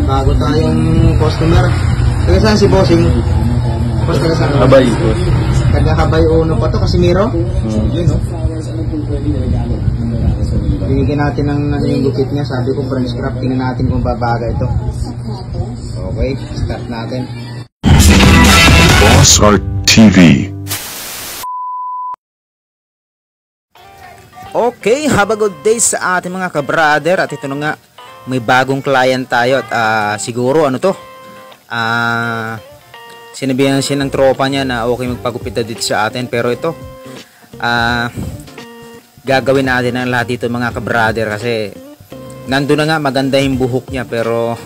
Bago tayong customer. Taga saan si Bossing? Boss, taga saan? Kabay, boss. Taga Kabay Uno pa to, Casimiro? Yun, no? Binigyan natin ng ano yung gupit niya. Sabi ko, French craft. Tingnan natin kung babaga ito. Okay, start natin. Boss Art TV. Okay, have a good day sa ating mga ka-brother. At ito na nga, may bagong client tayo. At siguro ano to, sinabihan siya ng tropa niya na okay magpagupit na dito sa atin. Pero ito, gagawin natin ang lahat dito mga ka-brother. Kasi nandun na nga, maganda yung buhok niya. Pero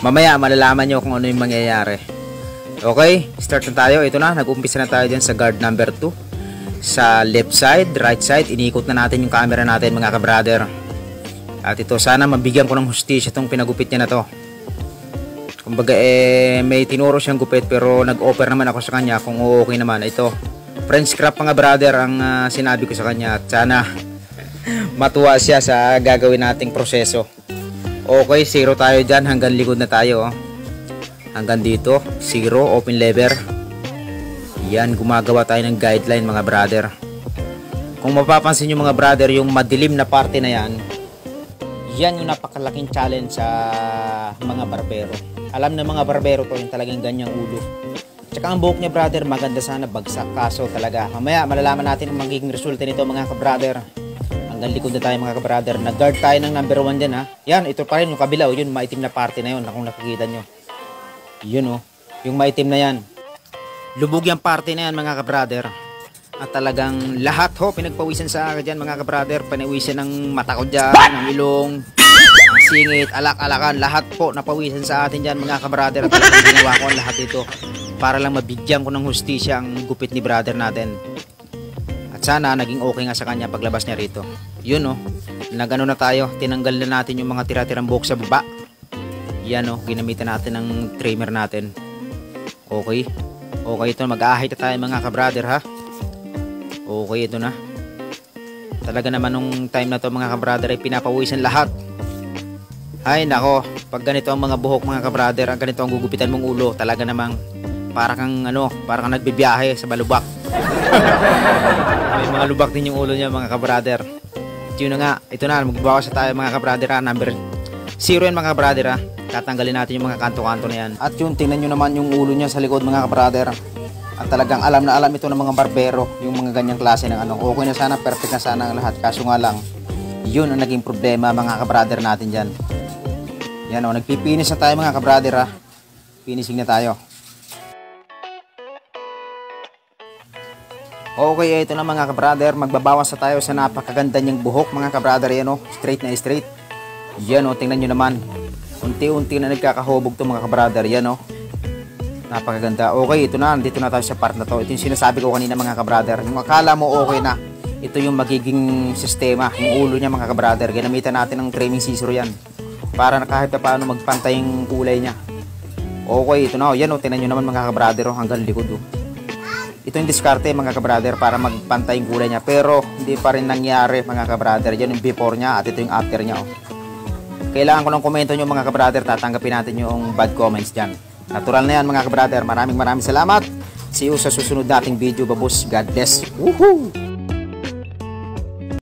mamaya malalaman nyo kung ano yung mangyayari. Okay, start na tayo. Ito na, nag-umpisa na tayo dyan sa guard number 2. Sa left side, right side, inikot na natin yung camera natin mga ka-brother. At ito, sana mabigyan ko ng hustisya itong pinagupit niya na to. Kumbaga may tinuro siyang gupit pero nag-offer naman ako sa kanya kung okay naman. Ito, French craft mga brother ang sinabi ko sa kanya. At sana matuwa siya sa gagawin nating proseso. Okay, 0 tayo dyan, hanggang likod na tayo. Hanggang dito, 0, open lever. Yan, gumagawa tayo ng guideline mga brother. Kung mapapansin nyo mga brother, yung madilim na parte na yan, yan yung napakalaking challenge sa mga barbero. Alam na mga barbero to, yung talagang ganyang ulo. Tsaka ang buhok niya brother, maganda sana, bagsak. Kaso talaga, mamaya malalaman natin ang magiging resulta nito mga ka-brother. Hanggang likod na tayo mga ka-brother. Nag-guard tayo ng number 1 dyan ha. Yan, ito pa rin yung kabilaw, yun maitim na parte na yun, kung nakikita nyo. Yun yung maitim na yan. Lubog yung parte na yan mga ka-brother. At talagang lahat pinagpawisan sa akin dyan mga ka-brother. Panawisan ng mata ko dyan, ng ilong, ng singit, alak-alakan. Lahat po napawisan sa atin dyan mga ka-brother. At talagang ginawa ko ang lahat ito para lang mabigyan ko ng hustisya ang gupit ni brother natin. At sana naging okay nga sa kanya paglabas niya rito. Yun nagano na tayo. Tinanggal na natin yung mga tira-tirang buhok sa baba. Yan ginamitan natin ng trimmer natin. Okay. Okay ito, mag-ahit na tayo mga ka-brother ha. Okay ito na. Talaga naman nung time na to mga ka-brother ay pinapawisan lahat. Ay nako, pag ganito ang mga buhok mga ka-brother, ang ganito ang gugupitan mong ulo, talaga namang para kang nagbibiyahe sa balubak. May mga lubak din yung ulo niya mga ka-brother. Ito na, magbawas na tayo mga ka-brother ha. Number 0 yan mga ka-brother ha. Tatanggalin natin yung mga kanto-kanto na yan. At yung tingnan nyo naman yung ulo niya sa likod mga ka-brother. At talagang alam na alam ito ng mga barbero. Yung mga ganyang klase ng okay na sana, perfect na sana ang lahat. Kaso nga lang, yun ang naging problema mga ka-brother natin dyan. Yan nagpipinis na tayo mga ka-brother ha. Finishing na tayo. Okay, ito na mga ka-brother. Magbabawas na tayo sa napakaganda niyang buhok mga ka-brother. Yan straight na straight. Yan tingnan nyo naman. Unti-unti na nagkakahubog to mga ka-brother. Yan napakaganda. Okay, ito na. Dito na tayo sa part na to. Ito yung sinasabi ko kanina mga ka-brother. Yung akala mo okay na, ito yung magiging sistema. Yung ulo niya mga ka-brother. Ginamitan natin ng trimming scissor yan. Para na kahit na paano magpantay yung kulay niya. Okay, ito na. Yan tingnan nyo naman mga ka-brother. Hanggang likod Ito yung diskarte mga ka-brother para magpantay yung kulay niya. Pero hindi pa rin nangyari mga ka-brother. Yan yung before niya at ito yung after niya Kailangan ko ng komento nyo mga ka-brother. Tatanggapin natin yung bad comments dyan. Natural na yan mga ka-brother. Maraming salamat. See you sa susunod nating video babos. God bless. Woohoo!